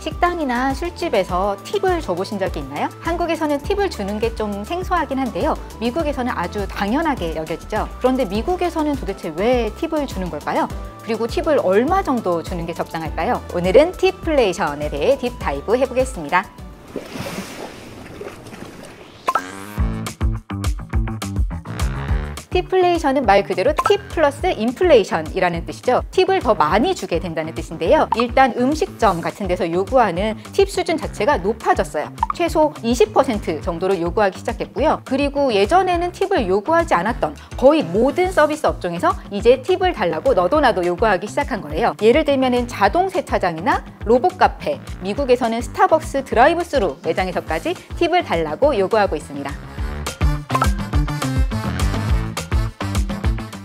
식당이나 술집에서 팁을 줘보신 적이 있나요? 한국에서는 팁을 주는 게 좀 생소하긴 한데요. 미국에서는 아주 당연하게 여겨지죠. 그런데 미국에서는 도대체 왜 팁을 주는 걸까요? 그리고 팁을 얼마 정도 주는 게 적당할까요? 오늘은 팁플레이션에 대해 딥다이브 해보겠습니다. 팁플레이션은 말 그대로 팁 플러스 인플레이션이라는 뜻이죠. 팁을 더 많이 주게 된다는 뜻인데요. 일단 음식점 같은 데서 요구하는 팁 수준 자체가 높아졌어요. 최소 20% 정도로 요구하기 시작했고요. 그리고 예전에는 팁을 요구하지 않았던 거의 모든 서비스 업종에서 이제 팁을 달라고 너도 나도 요구하기 시작한 거예요. 예를 들면 자동 세차장이나 로봇 카페, 미국에서는 스타벅스 드라이브 스루 매장에서까지 팁을 달라고 요구하고 있습니다.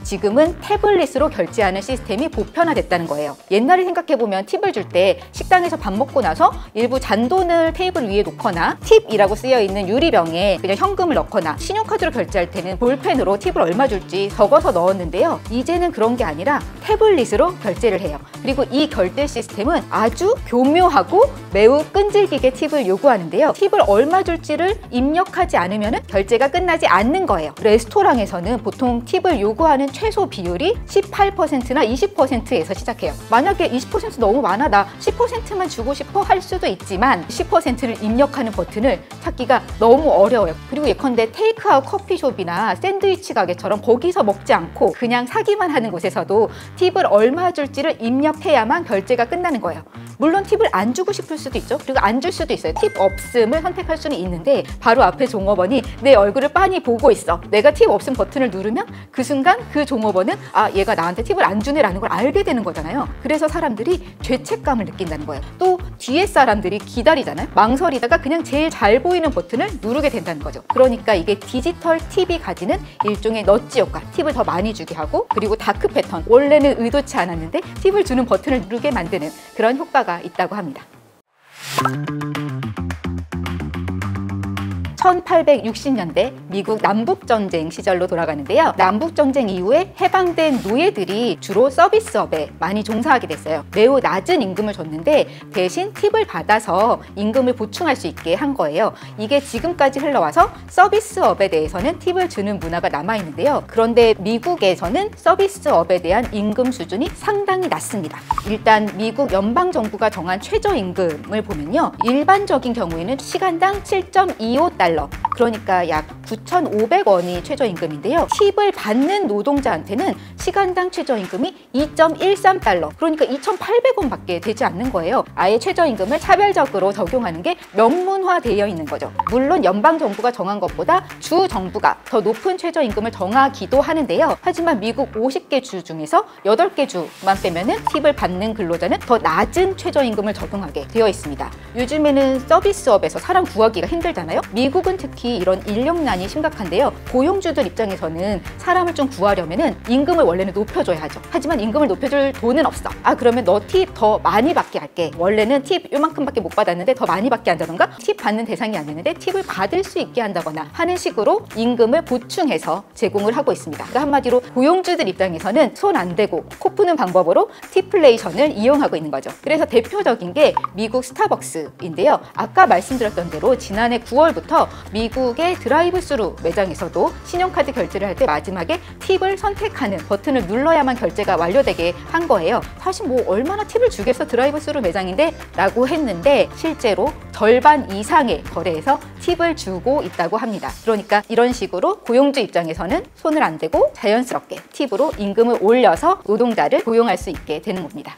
지금은 태블릿으로 결제하는 시스템이 보편화됐다는 거예요. 옛날에 생각해보면 팁을 줄 때 식당에서 밥 먹고 나서 일부 잔돈을 테이블 위에 놓거나 팁이라고 쓰여있는 유리병에 그냥 현금을 넣거나 신용카드로 결제할 때는 볼펜으로 팁을 얼마 줄지 적어서 넣었는데요. 이제는 그런 게 아니라 태블릿으로 결제를 해요. 그리고 이 결제 시스템은 아주 교묘하고 매우 끈질기게 팁을 요구하는데요. 팁을 얼마 줄지를 입력하지 않으면 결제가 끝나지 않는 거예요. 레스토랑에서는 보통 팁을 요구하는 최소 비율이 18%나 20%에서 시작해요. 만약에 20% 너무 많아, 나 10%만 주고 싶어 할 수도 있지만 10%를 입력하는 버튼을 찾기가 너무 어려워요. 그리고 예컨대 테이크아웃 커피숍이나 샌드위치 가게처럼 거기서 먹지 않고 그냥 사기만 하는 곳에서도 팁을 얼마 줄지를 입력해야만 결제가 끝나는 거예요. 물론 팁을 안 주고 싶을 수도 있죠. 그리고 안 줄 수도 있어요. 팁 없음을 선택할 수는 있는데 바로 앞에 종업원이 내 얼굴을 빤히 보고 있어. 내가 팁 없음 버튼을 누르면 그 순간 그 종업원은 아, 얘가 나한테 팁을 안 주네 라는 걸 알게 되는 거잖아요. 그래서 사람들이 죄책감을 느낀다는 거예요. 또 뒤에 사람들이 기다리잖아요. 망설이다가 그냥 제일 잘 보이는 버튼을 누르게 된다는 거죠. 그러니까 이게 디지털 팁이 가지는 일종의 넛지 효과, 팁을 더 많이 주게 하고, 그리고 다크 패턴, 원래는 의도치 않았는데 팁을 주는 버튼을 누르게 만드는 그런 효과가 있다고 합니다. 1860년대 미국 남북전쟁 시절로 돌아가는데요. 남북전쟁 이후에 해방된 노예들이 주로 서비스업에 많이 종사하게 됐어요. 매우 낮은 임금을 줬는데 대신 팁을 받아서 임금을 보충할 수 있게 한 거예요. 이게 지금까지 흘러와서 서비스업에 대해서는 팁을 주는 문화가 남아있는데요. 그런데 미국에서는 서비스업에 대한 임금 수준이 상당히 낮습니다. 일단 미국 연방정부가 정한 최저임금을 보면요. 일반적인 경우에는 시간당 7.25달러, 그러니까 약 9,500원이 최저임금인데요. 팁을 받는 노동자한테는 시간당 최저임금이 2.13달러, 그러니까 2,800원 밖에 되지 않는 거예요. 아예 최저임금을 차별적으로 적용하는 게 명문화되어 있는 거죠. 물론 연방정부가 정한 것보다 주정부가 더 높은 최저임금을 정하기도 하는데요. 하지만 미국 50개 주 중에서 8개 주만 빼면은 팁을 받는 근로자는 더 낮은 최저임금을 적용하게 되어 있습니다. 요즘에는 서비스업에서 사람 구하기가 힘들잖아요. 미국은 특히 이런 인력난이 심각한데요. 고용주들 입장에서는 사람을 좀 구하려면은 임금을 원래는 높여줘야 하죠. 하지만 임금을 높여줄 돈은 없어. 아, 그러면 너 팁 더 많이 받게 할게. 원래는 팁 요만큼밖에 못 받았는데 더 많이 받게 한다던가, 팁 받는 대상이 아니는데 팁을 받을 수 있게 한다거나 하는 식으로 임금을 보충해서 제공을 하고 있습니다. 그러니까 한마디로 고용주들 입장에서는 손 안 대고 코 푸는 방법으로 팁플레이션을 이용하고 있는 거죠. 그래서 대표적인 게 미국 스타벅스인데요. 아까 말씀드렸던 대로 지난해 9월부터 미국의 드라이브 스루 매장에서도 신용카드 결제를 할 때 마지막에 팁을 선택하는 버튼을 눌러야만 결제가 완료되게 한 거예요. 사실 뭐 얼마나 팁을 주겠어, 드라이브 스루 매장인데 라고 했는데 실제로 절반 이상의 거래에서 팁을 주고 있다고 합니다. 그러니까 이런 식으로 고용주 입장에서는 손을 안 대고 자연스럽게 팁으로 임금을 올려서 노동자를 고용할 수 있게 되는 겁니다.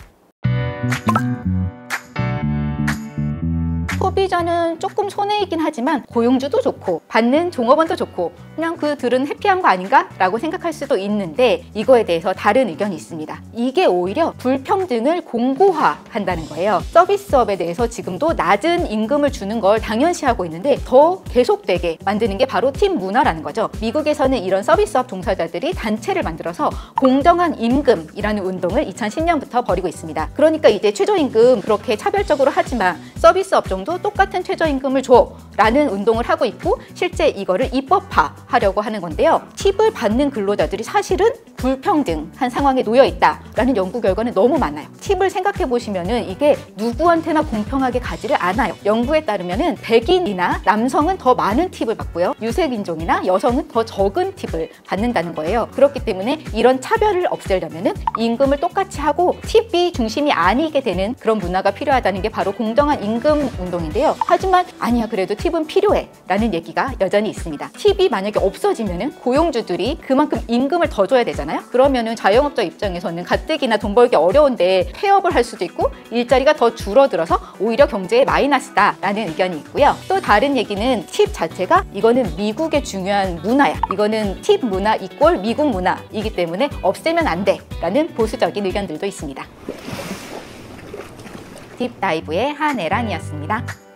소비자는 조금 손해이긴 하지만 고용주도 좋고 받는 종업원도 좋고 그냥 그들은 해피한 거 아닌가? 라고 생각할 수도 있는데 이거에 대해서 다른 의견이 있습니다. 이게 오히려 불평등을 공고화한다는 거예요. 서비스업에 대해서 지금도 낮은 임금을 주는 걸 당연시하고 있는데 더 계속되게 만드는 게 바로 팁 문화라는 거죠. 미국에서는 이런 서비스업 종사자들이 단체를 만들어서 공정한 임금이라는 운동을 2010년부터 벌이고 있습니다. 그러니까 이제 최저임금 그렇게 차별적으로 하지만 서비스 업종도 회사도 똑같은 최저임금을 줘 라는 운동을 하고 있고 실제 이거를 입법화하려고 하는 건데요. 팁을 받는 근로자들이 사실은 불평등한 상황에 놓여 있다라는 연구 결과는 너무 많아요. 팁을 생각해 보시면은 이게 누구한테나 공평하게 가지를 않아요. 연구에 따르면은 백인이나 남성은 더 많은 팁을 받고요. 유색인종이나 여성은 더 적은 팁을 받는다는 거예요. 그렇기 때문에 이런 차별을 없애려면은 임금을 똑같이 하고 팁이 중심이 아니게 되는 그런 문화가 필요하다는 게 바로 공정한 임금 운동인데요. 하지만 아니야 그래도 팁은 필요해 라는 얘기가 여전히 있습니다. 팁이 만약에 없어지면은 고용주들이 그만큼 임금을 더 줘야 되잖아요. 그러면은 자영업자 입장에서는 가뜩이나 돈 벌기 어려운데 폐업을 할 수도 있고 일자리가 더 줄어들어서 오히려 경제에 마이너스다라는 의견이 있고요. 또 다른 얘기는 팁 자체가 이거는 미국의 중요한 문화야. 이거는 팁 문화 이꼴 미국 문화이기 때문에 없애면 안 돼라는 보수적인 의견들도 있습니다. 딥다이브의 한혜란이었습니다.